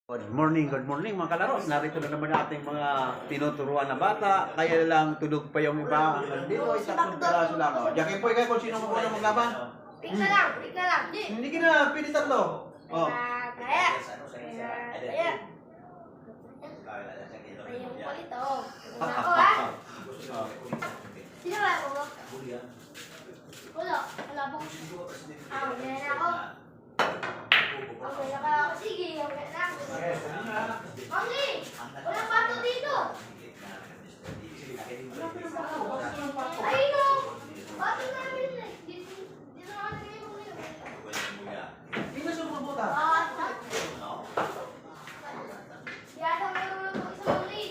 Good morning mga kalaro. Narito na naman ating mga tinuturuan na bata. Kaya lang tulog pa yung iba. Dito ay tatlong piraso lang. Jackie Boy, kayo kung sino magmuna maglaban? Pika lang. Hindi ka na, pili tatlo. Oh. Kaya. May yung palito. Una ako ha. Sino ba ako? Wala po. Ganyan na ako. Okay na ka ako. Sige, okay na. Mami, walang bato dito. Ay, no. Bato na rin eh. Dito na kasi yung Hindi na siya mabuta. Yata mayroon lang po isang mali.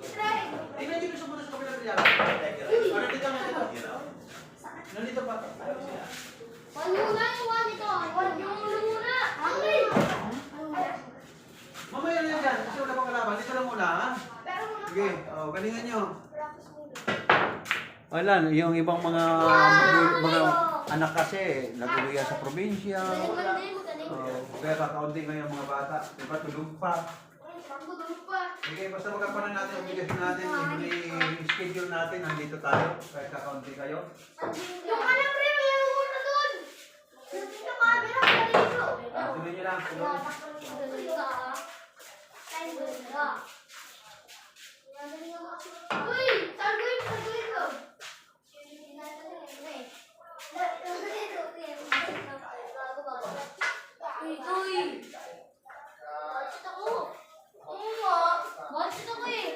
Try. Hindi na dito siya muna sa kapilang pilihan. Nandito pa. Wag muna yung one ito. Wag yung muna. Mami. Mamaya na yan dyan. Kasi wala pang kalaban. Dito lang muna ha. Pero muna Sige, galingan nyo. practice muna. Wala, yung ibang mga anak kasi nag-uwiya sa probinsya. Magaling. Kaya kakaunti ngayon mga bata. Diba tulog pa. Pagkudulog pa. Sige, basta magkapanan natin ang bigas natin, yung schedule natin, nandito tayo, kahit kakaunti kayo. Yung alam pre, may ano muna doon. Yung camera, dito. Tuloy nyo lang, tuloy. Uy! Taguin ko! Uy! Budget ako! Oo nga! Budget ako eh!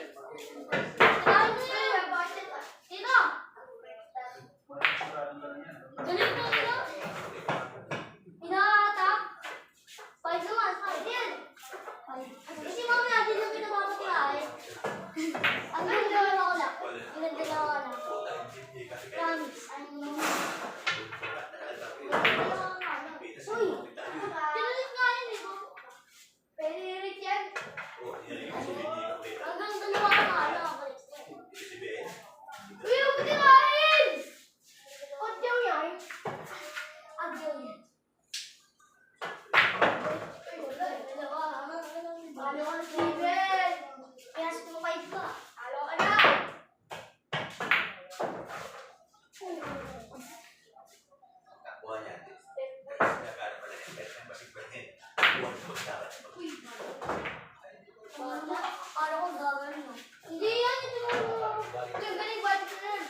Tirahin mo yun! Tino! Galing mo ito! Hinahatak! Five naman! Five yan! Kasi mamaya din yung pinamamatihay. Ang ganda lang ako lang. Ang ganda lang ako lang. Promise. Uy! Tinulit nga yun eh. Pinirit yan. Hanggang dalawa ka nga lang ako. Uy! Huwag ka tirahin! Adyaw yan. Adyaw yan. Halo ka na, Steven! Kaya sa 2-5 ka. Halo ka na! Uy! Paano kung gagawin mo? Hindi yan! Ito yung galing balik ko na yan.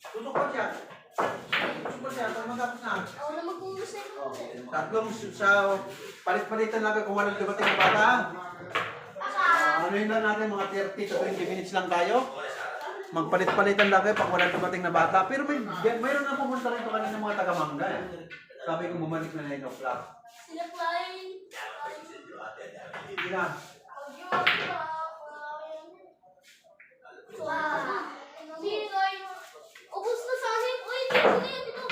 Tutok pa siya. Tutok pa siya, pag matapos na. Ako na magpumus na ito. Tatlong sa palit-palitan lang kung walang dumating na bata. Anuhin lang natin, mga 30 to 20 minutes lang tayo. Magpalit-palitan lang kayo pag walang dumating na bata. Pero mayroon na pumunta rin kanina mga taga-mangga eh. Sabi ko bumalik na 9 o'clock. Sila flying. Hindi na. Ubus na sa akin. Uy, dito na yan, dito.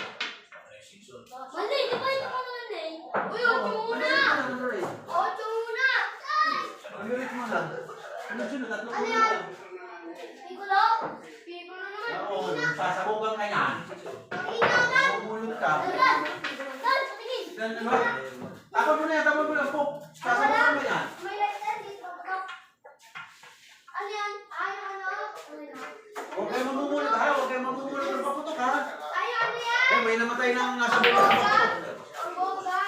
Mali, di ba ito ka naman eh? Uy, 8 muna! 8 muna! Ang galit mo lang. Ano siya, tatlong Ano muna. yan? Piccolo? Piccolo naman. Oo, sasabukan ka niya. Pakina ka! Bumulot ka. Dan! Dan, patingin! Ano ba? Tapon mo na yan, tapon mo na. Pop. Sasabukan mo yan. May light yan dito. Ano yan? Ano? Ano yan? Huwag kayo mamumulot ha. Huwag kayo mamumulot ng paputok ha. Ano yan? Eh, may namatay ng nasa buka ng paputok. Ang boga.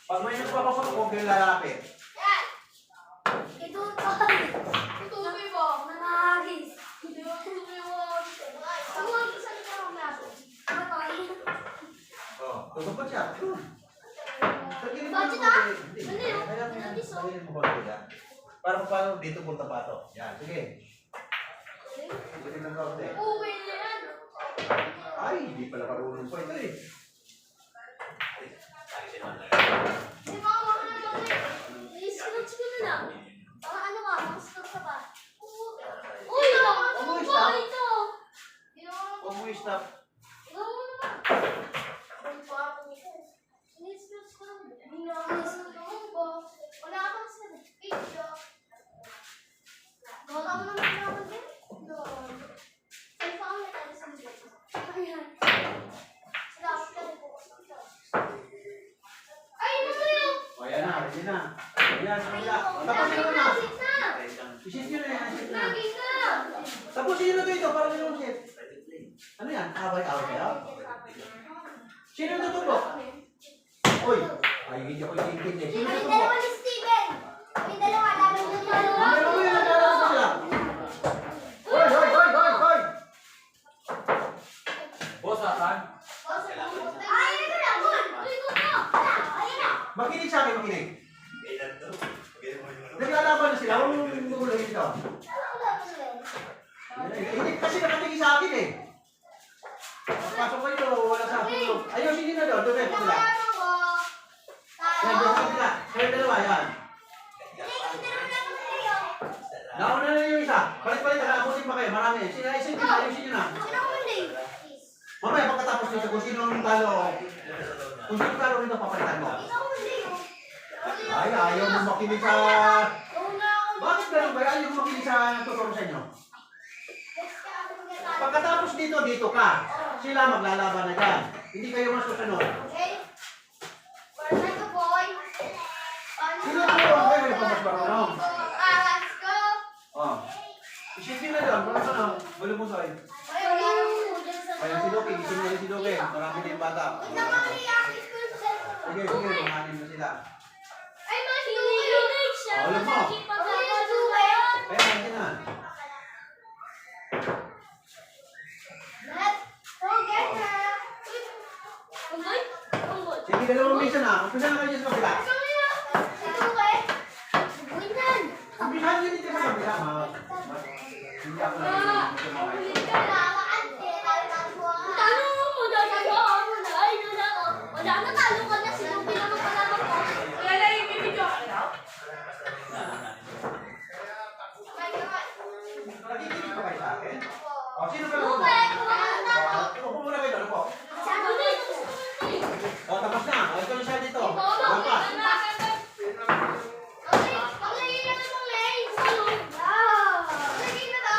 Pag may nagpapaputok, huwag kayo lalapit. Yan! Ito ba? Ito ba? Nanahagis. Ito ba? Ako ang isang karong nato. Matay. Oh, tutok pa siya. Budget ah? Ano yun? Kaya mo ba ito? Para paano dito punta pa ito? Yan, sige. Sige ng kaunti. Okay na yan. Ay, hindi pala marunong pa ito eh. Di ba ako na lang eh? I-scratch ko na lang. Para ano ka? Mag-scratch ka ba? Uy! Uy, Ito! stop. Ito! Huwag mo i-stop. Ikaw mo naman. Ang pa ako nito. Ini-scratch ko lang. Hindi na ako nasusunod ko. Wala akong sa video. Gawa mo naman naman din. Doon. Ay, paano tayo sa video? Ayan. Sila Ayan na, ready na. Ayan, sa kabila. Tapusin nyo na. Isit nyo na yan, isit na. Tapusin nyo na ito para nyo ulit. Ano yan? Away-away kayo? Sino yung tutubok? Uy! Ay, hindi ako itintin eh. Sino yung tutubok? dalawa ni Steven. Yung dalawa, laban yung dalawa. Ano yung naglalaro ko sila? Hoy! Hoy! Hoy! Hoy! Hoy! Boss, saan? Ay, ayun na, gol! Likod mo! Ayun na! Makinig sa akin, makinig. Naglalaban na sila. Huwag mong gugulayin ito. Hindi kasi nakatingin sa akin eh. Pasok kayo, wala sa tulog. Ayusin nyo na doon, doon rin sila. Yan, doon sa sila. Kayong dalawa, yan. Nauna na yung isa. Palit-palit, nakakusin pa kayo, marami. Ayusin nyo na. Mamaya, pagkatapos nyo, kung sino ang talo, kung sino ang talo nito, papalitan mo. Ay, ayaw mo makinig sa... Bakit ganun ba? Ayaw mo makinig sa tuturo sa inyo. Pagkatapos dito, dito ka. Sila maglalaban na dyan. Hindi kayo masusunod. Sino ang tulong kayo? May pamas marunong. Oh. Isipin na doon. Parang ano? Balumusoy. Ayan si Doki. Gising na rin si Doki. Marami din bata. Sige, sige. Kumanin na sila. Ay, mahilig siya. Ulo mo. Ayan, nandiyan na. Sige, dalawang misa na. Umpisa na kayo sa kabila. Umpisahan nyo dito sa kabila. Hindi ako nakikinig pa kayo sa akin? O, sino ka lang? Upo muna kayo. Ano po? O, tapos na. O, ito na siya dito. Lapas.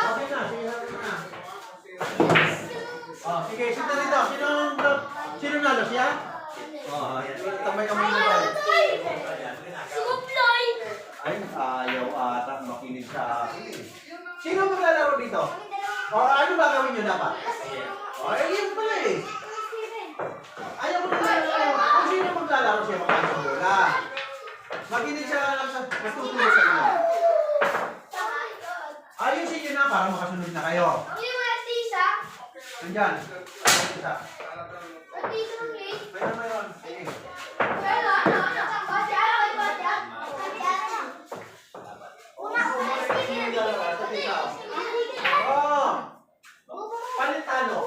Okay na. Sige na. O, sige. Sinta dito. Sino nalo siya? O, tambay ka muna ba? Ay, ayaw ata makinig sa akin. Sino maglalaro dito? O, ano ba gawin nyo dapat? O, yun pala eh. Ayaw mo maglalaro. Kung sino maglalaro siya makasang bola. Makinig siya lang sa natutulog sa inyo. Ayusin nyo na para makasunod na kayo. Nandyan. Isa. Mayroon. Sige. Oh! Palit talo.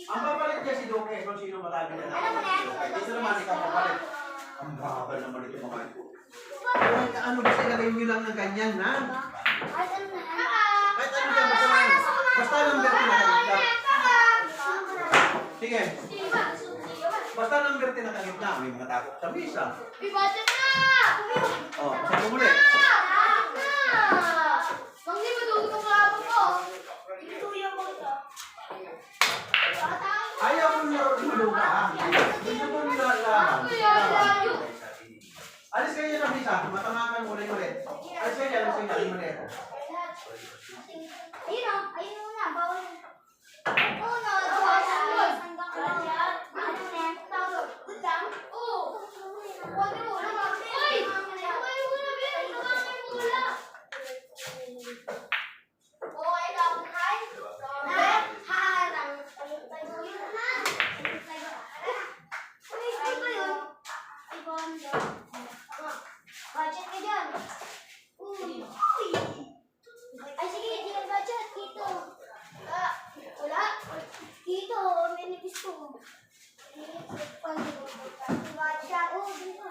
Ang papalit niya si Doke kung sino matalo niya na. Dito naman ikaw papalit. Ang bakal naman ito mga ito. Ano ba sila kayo lang ng ganyan, ha? Kahit ano yan, basta number tinakagitna. Sige. Basta number tinakagitna. May mga takot sa misa. Oh, saan mo muli? Ayaw mo lumaluka. Gusto mo nilalaman. Alis kayo sa misa. Matamakan mo ulit. Alis kayo ulit. Ayun muna, bawal. Budget ka dyan. Ay, sige, hindi ka budget. Dito. Wala. Dito, may nipis ko. Budget. Oh, dito.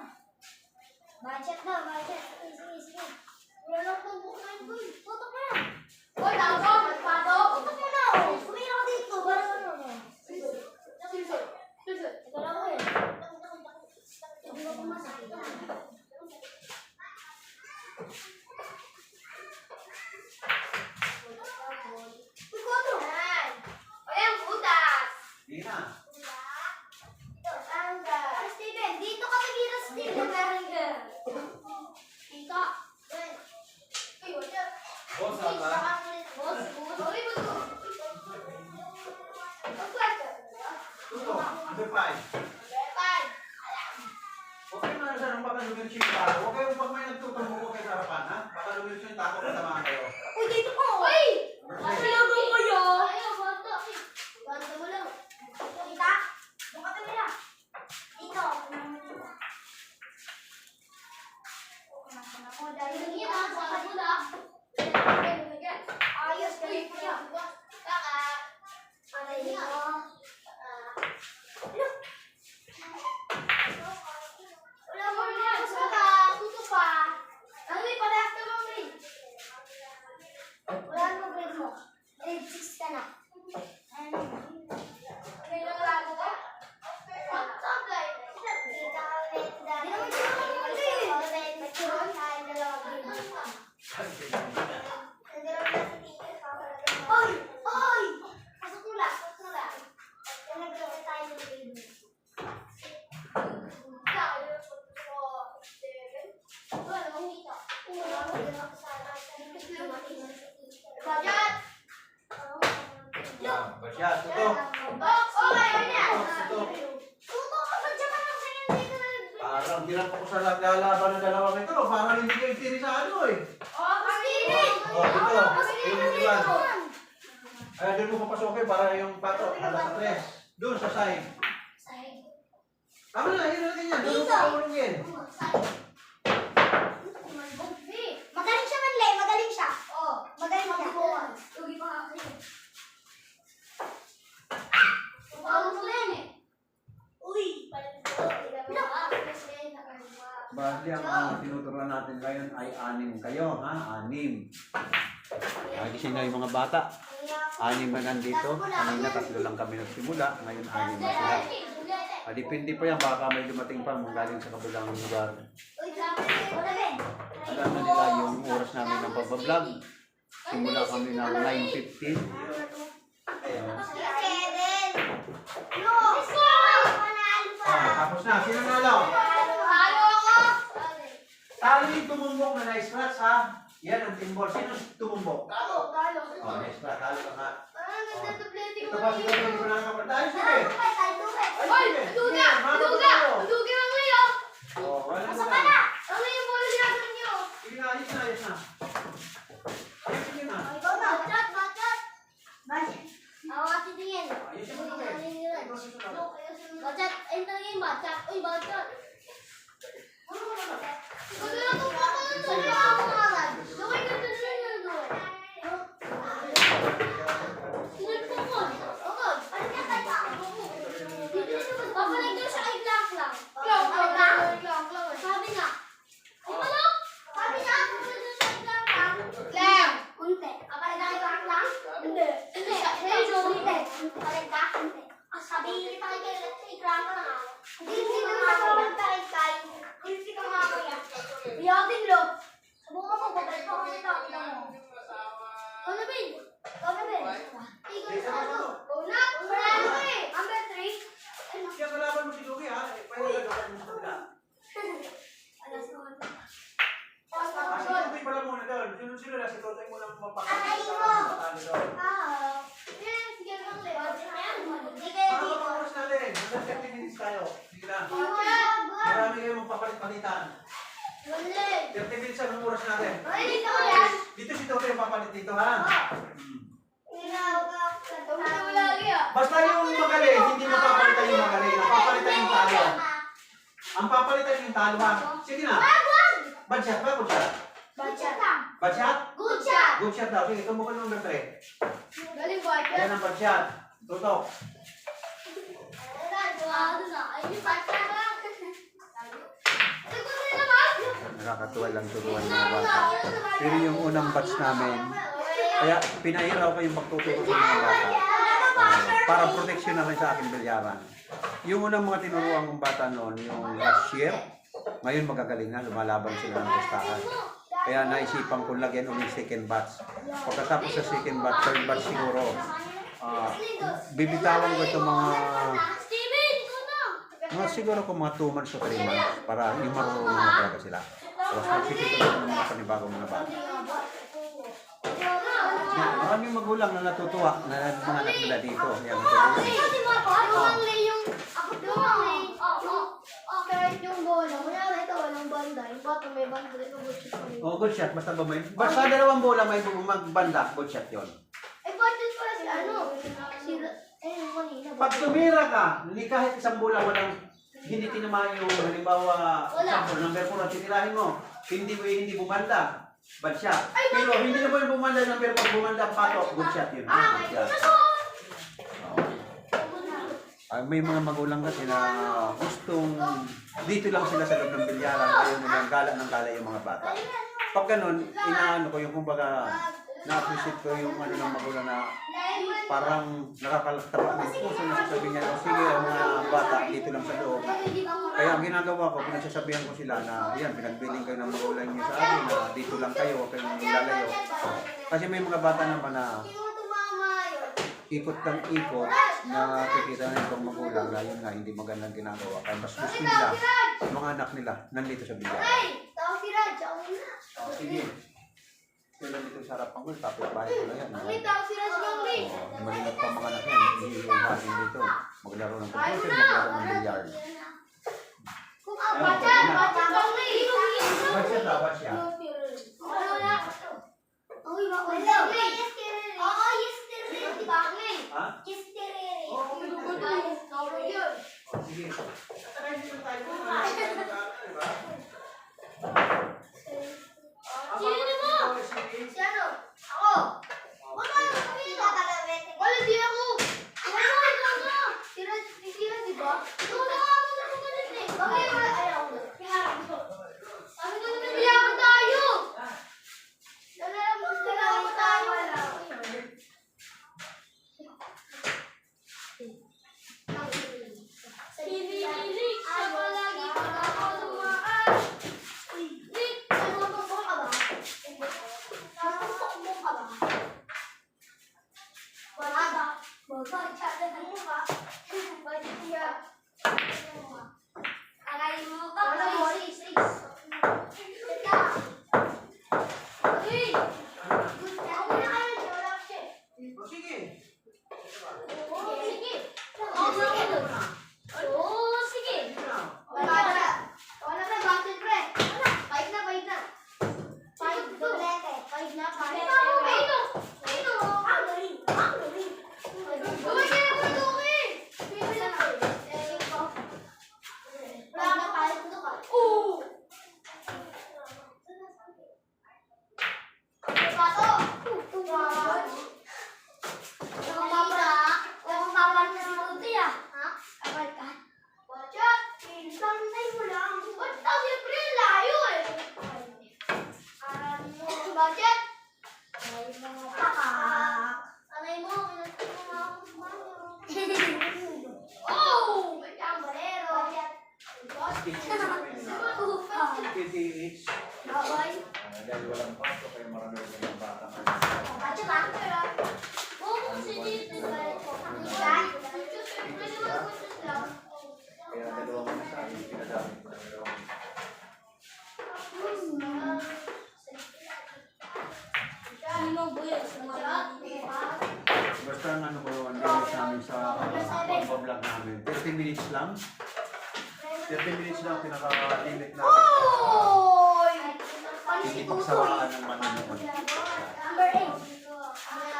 lumilis yung tako. Huwag kayong pag may nagtutumbo ko kayo sa harapan, ha? Baka lumilis yung tako, kasamahan kayo. Uy, dito po! Uy! Talaga kayo? Ayaw, bata. Bata mo lang. Kita? Doon ka tumira. Dito. Ayos, galing po yan. Kaka. Aray mo. Wala mo na. Saka, tuto pa. Ano yung parehas ka mo, Rin? Wala mo grade mo. Grade 6 ka na. Ano? May naglago ka? Sablay. Kita ulit. Dami naman yung ulit. Nagturon tayo dalawa grade. Oy! Oy! Pasok mo lang. Pasok mo lang. Nagturon tayo ng grade. Bagat! Basyat, tuto. Parang hirap ako sa lalaban ng dalawang ito. Parang hindi kayo tiri sa ano eh. Oh, dito. Yung iwan. Ay, doon mo papasokin para yung pato. Alas sa tres. Doon sa side. Tama na, yun natin yan. Doon mo pakulungin. Magaling siya, Manlay. Magaling siya. Oo. Magaling siya. Lugi pa ako sa'yo. Tumawag mo yan eh. Uy! Bali, ang tinuturuan natin ngayon ay 6 kayo, ha? 6. Gising na yung mga bata. 6 na nandito. Kanina 3 lang kami nagsimula. Ngayon 6 na sila. Depende pa yan. Baka may dumating pa galing sa kabilang lugar. Alam na nila yung oras namin ng pagbablog. Simula kami ng 9:15. Tapos na. Sino nalo? Talo yung tumumbok na na-scratch, ha? Yan ang timbol. Sino tumumbok? Oh, na-scratch. Talo ka nga. Ito pa sila yung hindi ko nakakapal. Tayo sige. Hoy! Duga! Duga! Duga lang kayo! Oh, wala Asa na. ka na? Ano yung bola ginagawa niyo? Sige na, ayos na, ayos na. Ayos na na. Ikaw na. Bachat! Bachat! Bachat! Ako kasi tingin. Ayos na na. Bachat! Ayun na yung bachat. Uy, bachat! Ikaw na lang itong pakalan sa mga pangalan. Gawin ka na rin yan doon. Sinagpukod. Pukod. Ano kaya tayo? Babalik daw siya kay Blanc lang. Sabi nga. Di ba lang? Sabi niya, babalik daw siya kay Blanc lang. Blanc! Kunti. Babalik daw kay Blanc lang? Hindi. Hindi. Hindi. Babalik ka? Hindi. Sabihin kita kay Blanc lang ah. Hindi naman ako magtaray-tay. Hindi ka mga kuya. Iyating lo. Subukan mo, babalik ako sa tao. Ano, Ben? Ano, Ben? Ikaw sa ano? Una? Marano ka eh. Number 3. Kaya kalaban mo si Luki, ha? Pwede ka mo sa kabila. Alas naman. Si Luki pala muna doon. Sino na si Totoy mo lang mapapakita. Aray mo! Sige lang, Leo. Hindi kayo Mga dito. kapag natin. Hanggang 30 minutes tayo. Sige lang. Iwan! Marami kayo magpapalit-palitan. Wala. 30 minutes ang oras natin. Ay, dito ko yan. Dito si Totoy yung papalit dito, ha? Basta yung magaling, hindi mapapalitan yung magaling. Ang papalitan yung talo. Ang papalitan yung talo, ha? Sige na. Bad shot ba? Good shot? Bachat lang. Bad shot? Good shot. Good shot daw. Sige, tumbukan number 3. Galing bachat. Yan ang bad shot. Tutok. Nakakatuwa lang turuan ng mga bata. Pero yung unang batch namin, kaya pinahiraw ko yung pagtuturo ng mga bata. Para protection na rin sa aking bilyaran. Yung unang mga tinuruan ng bata noon, yung last year, ngayon magagaling na, lumalaban sila ng listahan. Kaya naisipan ko lagyan ulit second batch. Pagkatapos sa second batch, third batch siguro, bibitawan ko itong mga siguro kung mga 2 months o 3 months para yung marunong na talaga sila. Tapos magsisipin ko ng mga panibagong mga bata. Maraming magulang na natutuwa na mga anak nila dito. Yan, Kahit yung bola, wala na ito, walang bola. Yung bata may banda rin. Good shot pa rin. Oh, good shot. Basta ba may... Basta dalawang bola may magbanda, good shot yun. Eh, banda pala si ano? Yung kanina. Pag tumira ka, hindi kahit isang bola walang hindi tinamaan yung halimbawa sample, number 4 ang titirahin mo. Hindi bumanda. Bad shot. Pero hindi na po yung bumanda ng number 4, bumanda ang pato, good shot yun. Ah, Good may shot. puso! May mga magulang kasi na gustong dito lang sila sa loob ng bilyaran, ayaw nilang gala ng gala yung mga bata. Pag ganun, inaano ko yung kumbaga, na-appreciate ko yung ano ng magulang na parang nakakalaktabak ng puso na sasabihin niya, oh, sige ang mga bata dito lang sa loob. Kaya ang ginagawa ko, pinagsasabihan ko sila na yan, pinagbiling kayo ng magulang niyo sa akin na dito lang kayo, huwag kayong lalayo. Kasi may mga bata naman na ikot ng ikot na kikita na itong magulang na yun nga hindi magandang ginagawa. Kaya mas gusto nila, mga anak nila, nandito sa bilyaran. Tawag si Raj, ako na. Oh, sige. Sila dito sa harapan ko, tapos bahay ko na yan. May tawag si Raj Gangli. Malingat pa mga anak yan, hindi iuhasin dito. Maglaro ng computer, maglaro ng bilyar. Kung baca Gangli. Ba't siya dapat siya? Ano na? Uy, wala. Oo, yesterday, di ba? Ha? Yesterday. Oo, Yun. sige. Sino mo? Si ano? Ako. Wala di ako. Wala. Sira, di ba? Wala ako na kumalit eh. Bakit wala? Ayaw ko. Sabi ko na biyakan tayo. Dalawa tayo. Pinilig sa palagi pag ako dumaan. Nick, nakapagpok ka ba? Nakapagpok ka ba? Wala ba? Bakit siya mo ba? Bakit siya? Aray mo ka. Wala mo. Teka. Uy! Ako na kayo. Wala siya. Sige. Oo, sige. Oo, sige. Wala na. Wala na, bakit pre? Five na. Five na. Ang galing. Uy, kaya mo ito eh. Wala na, kahit ito ka. Oo. Pato. PTH. Dahil walang pato, kaya marami rin mga bata. Kaya dalawang mensahe, pinagamit ko na dalawang. Basta ang ano ko, ang limit namin sa pag-vlog namin. 30 minutes lang. 30 minutes lang pinaka-limit namin. Hindi pagsawaan ng manonood. Number 8.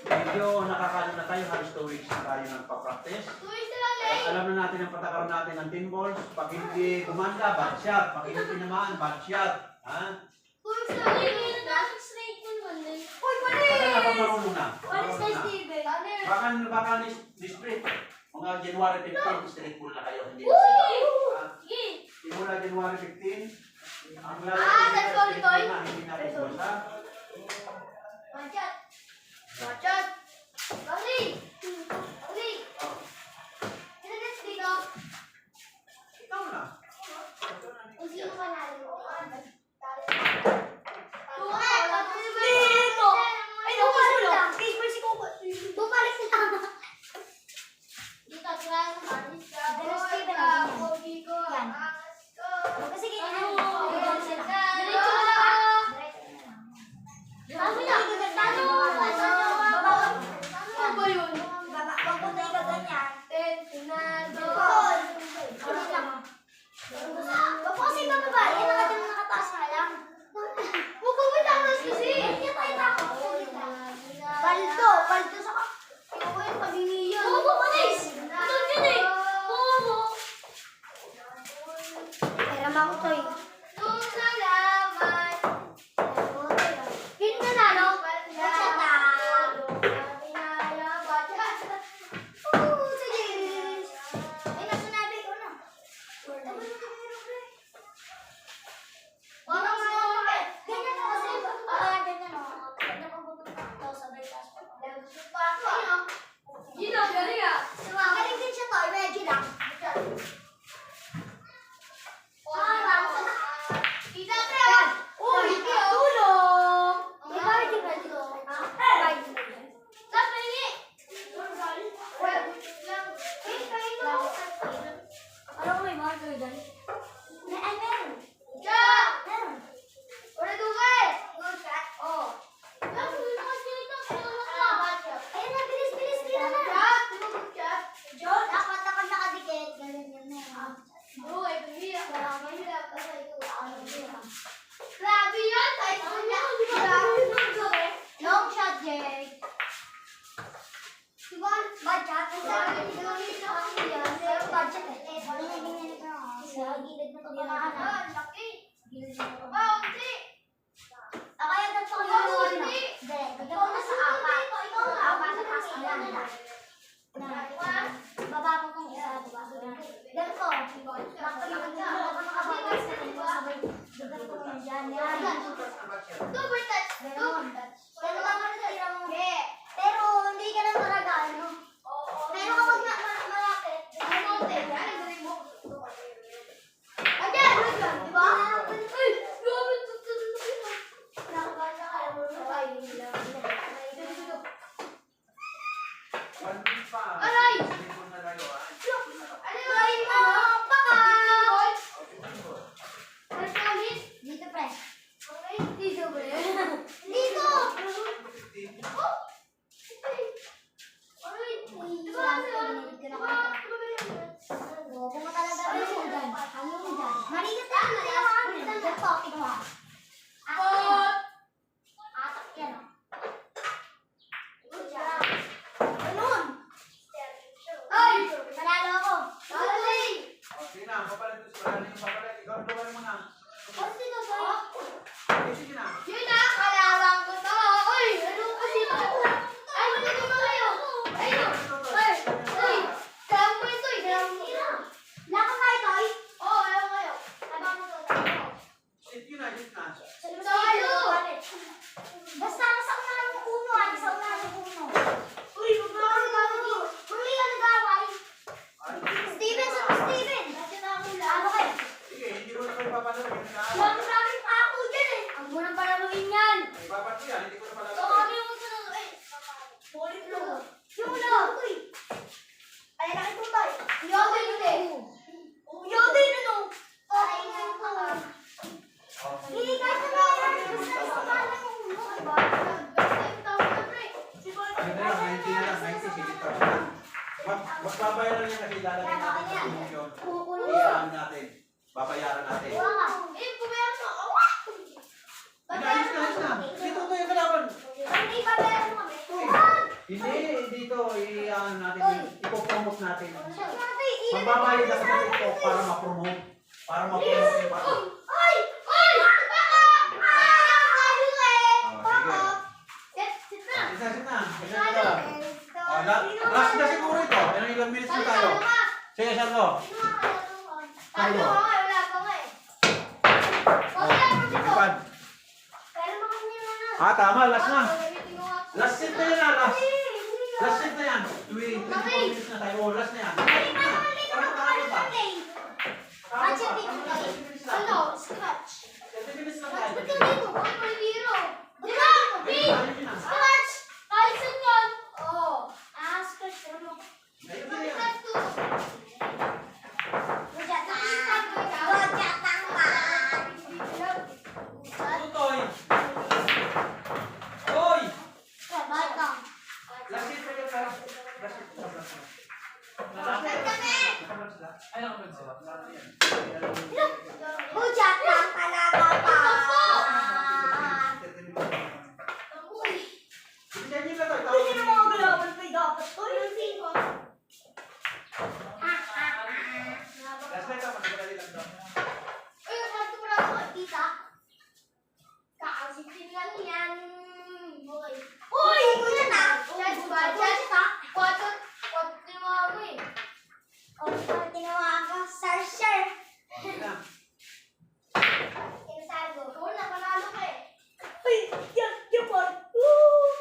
Medyo nakakano na tayo, halos 2 weeks na tayo nagpa-practice. Alam na natin ang patakaran natin ng 10 balls. Pag hindi gumanda, bad shot. Pag hindi naman, bad shot. Ha? Baka na pag marunong na. Baka district. Mga January 15, district pool na kayo. Hindi na sila. Simula January 15, ang lalaki na hindi na kayo basta. Macet. Balik. Ikaw na. Sino ka na? Bumalik na. Dito, try mo ba? Yan. Kasi ganyan. Diretso na. Tano. Uy, pahirap. Mahirap kasi ito. Grabe yun. Kahit long shot, Jake. Diba? Bad shot. Ang sabi nito kasi yan. Pero bad shot eh. Sa gilid na ito pamahanan. Laki. Gilid na ito. Hindi. Kaya dapat ko yung hindi. Ikaw na sa apat. Ikaw na apat sa taas ang landa. Baba mo kung isa. Ganito. Makakababas ka rin mo sabay. Ganito mo yan. Super touch. Ganon. Ganon lang ano sa mo. Pero hindi ka na talaga ano. Pero kapag malapit. Kamote. Again. Diba? Ay! Grabe. Nakabasa ka. Aray! Aray mo! Pakal! Dito, pre. Dito, pre. Dito! Oh! Aray! Diba? Kung talaga rin mo dyan. Ano mo dyan? Manigat lang. Manigat po. Ikaw. Atak yan, oh. Ganun! Ay! Panalo ako! Ay! Sige na, papalit. Ikaw ang lugar mo na. Ano sino ba? Sige na. Yun na! Kalawang ko to! Uy! Ano kasi ito? Ay! Ano ba kayo? Ayun! Ay! Uy! Kalawang mo ito eh! Kalawang mo ito! Lakang kayo to eh? Oo, kalawang kayo. Kalawang mo ito. Sige na. Salo! Basta sa unahan ng puno ah! Sa unahan ng puno! Uy! Magkakaroon! Huli ka nag-away! Steven! Ano kayo? Sige, hindi ko na kayo papalaro. Maraming pa ako dyan eh! Ang munang palaruin yan! Ibabat ko yan, hindi ko na palaro. So kami yung sunod eh! Polit mo! Yung ulo! Ay, nakitumbay! Yoda yun eh! Yoda yun ano! Ay, yung po! Hindi ka sa mga yan! Basta sa mga lang yung ulo! Diba? Basta yung tawag na pre! Ano na lang, 90 na lang, 90, sige pa. Magbabayaran niya kasi lalagyan natin sa promotion. Iyahan natin. Babayaran natin. Pumayaan mo! Ayos na. Dito to yung kalaban. Hindi babayaran mo kami! Hindi, dito, iyahan natin. Ipopromote natin. Magbabayad ako sa ito para ma-promote. Para ma-promote yung bata. Ay! Ay! Sit na. Last na siguro ito. Ilang minutes na tayo. Sige, Sarlo. Lipad. Tama. Last na. Last set na yan, last. Last set na yan. 24 minutes na tayo. Last na yan. Parang tayo ba? 30 minutes lang tayo. Ayun na yan. Tutoy. Hoy! Last set na yan, last. Last set na. Ay, nakapunod sila. Bujat lang talaga pa. Bigyan niyo na to. Hindi na mga galaban pa dapat to. Yung sino? Last night ako, nagdali lang daw. Uy, kanto mo na ako, tita. Kakasitin lang yan. Uy! Kuya na! Chess ba? Chess ha? Kwato tinawa mo eh. Kwato tinawa ko. Sir. Okay na. Tinasabi ko. Oo na, panalo ka eh. Ay, yan, yan po. Woo!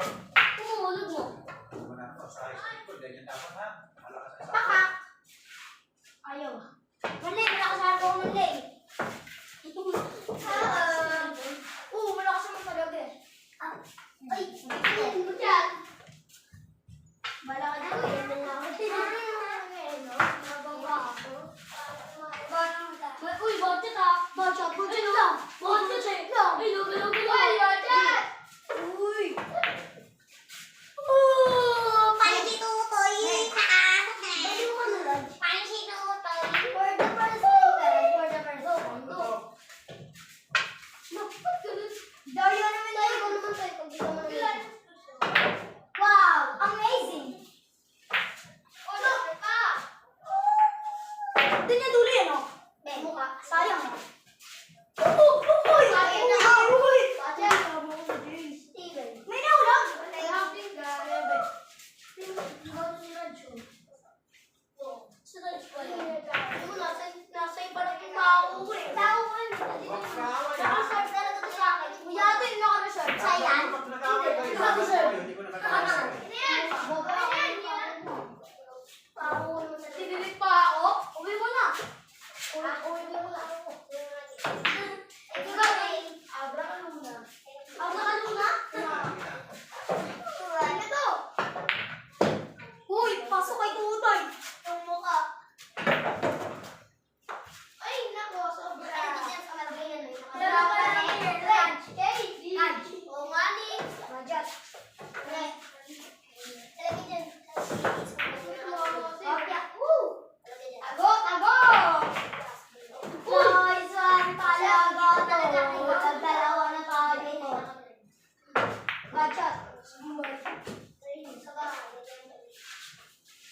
Tago! Boys, one talaga to. Dalawa na tayo dito. Gotcha.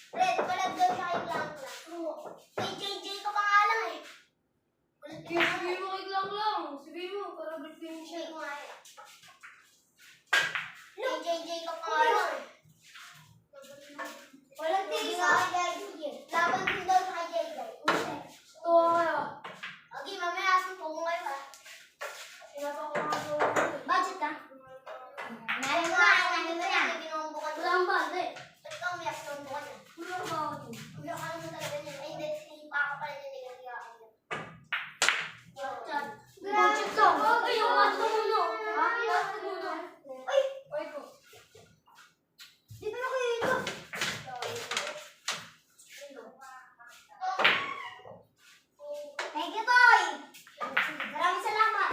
Red, palad daw siya kay Blanc lang. Kay JJ ka pa nga lang eh. Sabihin mo kay Lang Lang. Sabihin mo, para break siya. Kay JJ ka pa nga lang eh. Walang tingin sa kay JJ. Laban din daw sa kay JJ. Oo kaya. Okay, mamaya asin po mo ngayon ha. Budget na. Ngayon na, ngayon na yan. Binubukan mo. Walang banda eh. Ba't ka umiyak sa binubukan niya? Walang bawat eh. Umiyak ka naman talaga niya. Ay, hindi. Sinipa ka pala niya. Hindi ka niya. Budget lang. Ay, yung watch ko muna. Ha? Watch ko muna. Ay! Ay ko. Dito na kayo ito. Thank you, Toy! Maraming salamat.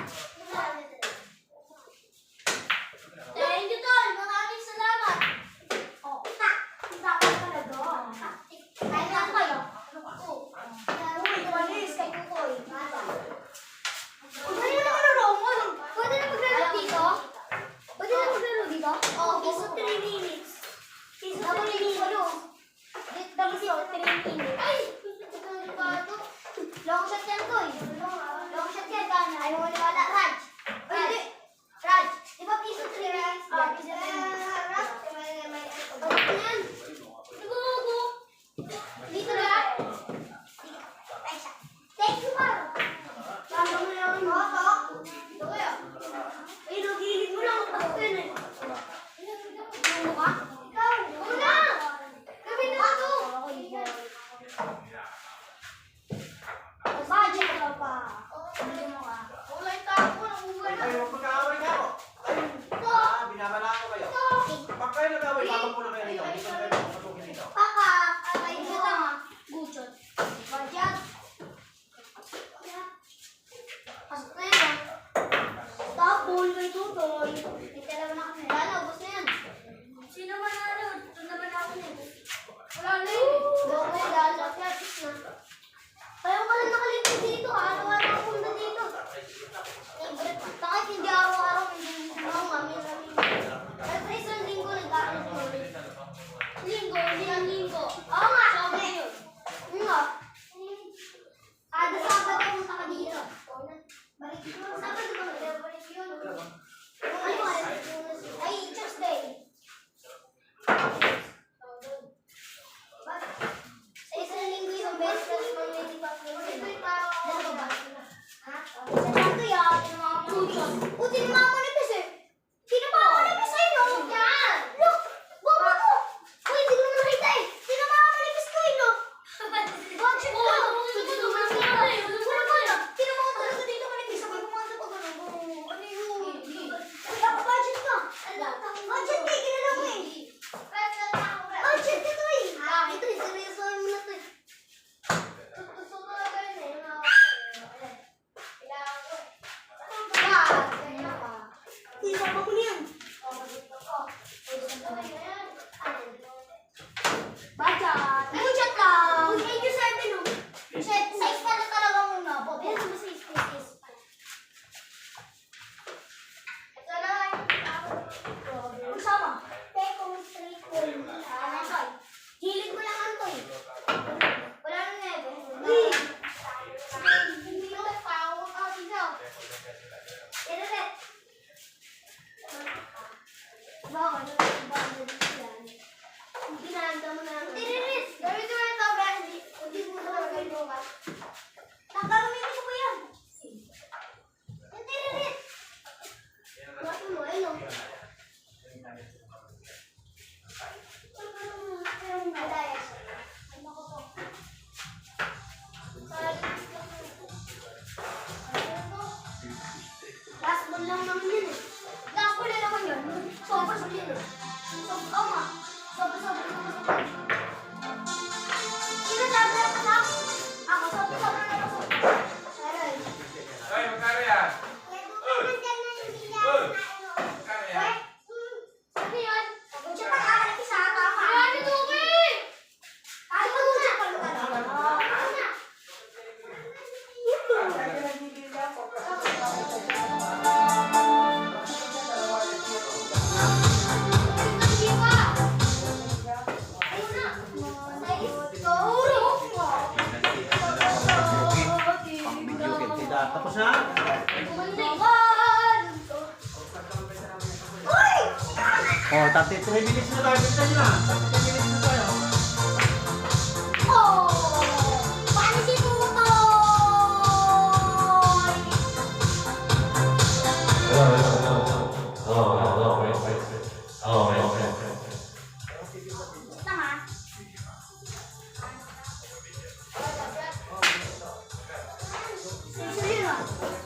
Thank you, Tol. Maraming salamat. Oh, ta! Tapos pala doon. Kain lang kayo. Uy, walis kay Kukoy. Pwede na maglaro mo. Pwede na maglaro dito? Pwede na maglaro dito? Oo, piso 3 minutes. Piso 3 minutes. Piso 3 minutes. Ay! Long shot yan, Toy. Long shot yan, Kana. Ayaw mo niwala. Raj! Pwede. Raj, di ba piso 3 minutes? Ah, piso 3 minutes. Raj, ano yan? Nagugo. Dito na. Ay, siya. Thank you, Mar. Tama mo lang. Oo. Ito kayo. Ay, nagilid mo lang. Tapos yun eh. Ano ka? Ikaw. Ako na. Gawin na ito. Budget ka pa. Ano mo ka? Wala yung tapo. Nagugo na. Ay, magkakaaway ka ako. Ay, binabala ko kayo. Pag kayo nag-away, babag muna kayo rito. Hindi ko na kayo matukin dito. Paka. Ay, ito tama. Guchot. Budget. Pasok na yan. Tapon kay Tutoy. Hindi talaga na kami. Wala, ubos na yan. Sino manalo? Ito naman ako nito. Wala na yun eh. Okay, dahil sa practice na. Kaya ko lang nakalipid dito. Araw-araw ako punta dito. Bakit hindi araw-araw hindi ako mami. Pero sa isang linggo nag-aaral ko ulit. Linggo, hindi ang linggo. Oo nga. Sabi yun. Oo nga. Kada Sabado punta ka dito. Balik mo. Sabado ba? Balik yun. Ano ay Tuesday. Sa isang linggo yung best friend mo yung hindi pa dalawa ba? Ha? Sa tato yan, tinamamanipis. O, tinamamanipis eh. Tinamamanipis sa inyo. Yan. Look, bobo to. Uy, hindi ko naman nakita eh. Tinamamanipis ko eh, look. Budget ko. Tinamaman talaga dito manipis. Sabay kumanda pa gano'n. Ano yun? Uy, ako budget ka. Budget ka, ginala mo eh. Budget ka to eh. Ito eh, seryosohin mo na to eh. Gusto ko na ba yun eh. Kailangan ko eh. Kaya ka. Isa pa mo niyan. Budget. Budget lang. Thank you, 7 oh. Size pala talaga muna. Yan, ano size? Ito na. Ang sama. Tekong street ko. Ano siya? Gilid mo lang ang to eh. Wala nang nebe. Hindi ko nagpawa ka dito. Yan ulit. Bakit? Oh, 33 minutes na tayo. Bilisan nyo na. 33 minutes na tayo. Oh! Paano si Tutoy? Tama. Sige na.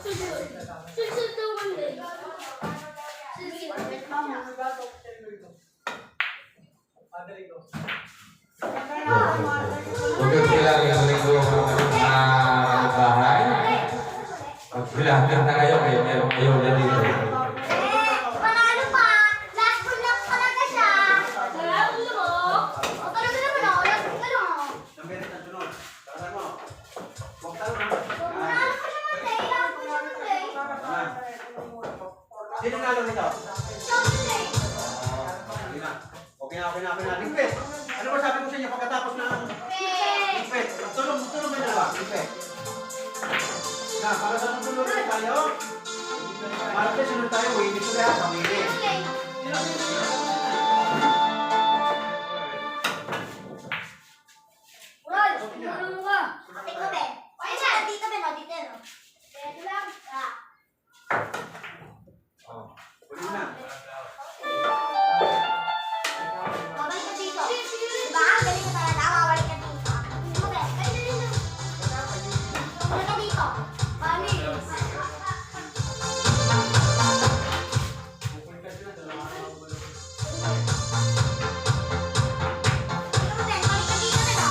Sige to Monday. Sige. Mama. Huwag kailangan ng linggo na bahay. Pag kailangan na kayo, kayo na dito. Panalo pa. Last full lang talaga siya. Last full mo. O talaga naman ako. Last full ano. Nambirit ang sunod. Tarasan mo. Huwag talo na. Panalo pa siya Monday. Last full siya Monday. Sino nalo nito? Siya Monday. Okay na. Ligpit. Ano ba sabi ko sa inyo pagkatapos ng ligpit? Tulong mo na ba? Ligpit. Na, para sa tulong ulit tayo. Para sa sunod tayo, wait ko kaya sa wait. Raj, tulong mo ka. Ate ko, be. Ay, na. Dito, be. No, dito, no. Dito lang. Ah. Uli na. Babalik ka dito. Diba? Galing ka talaga. Babalik ka dito. Dito, be. Galing ka dito. Babalik ka dito. Balik. Dito, be. Balik ka dito, be, no?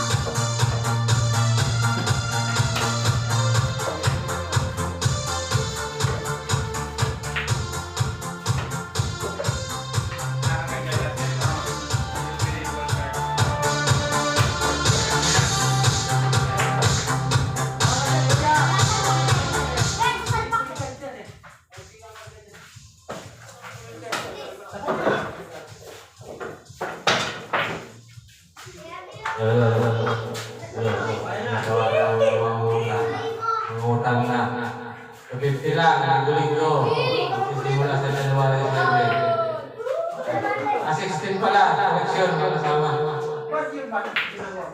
Ben, salpak. Mangutang na. Kapipti lang, linggo-linggo. Sisimula sa January 7. 16 pala, eleksyon yung kasama.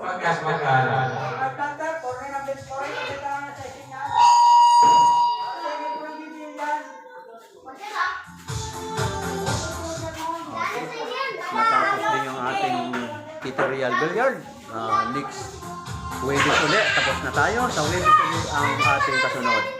Pagkas magkala. Matapos din yung ating tutorial billiard. Next Wednesday ulit, tapos na tayo. Sa Wednesday ulit ang ating kasunod.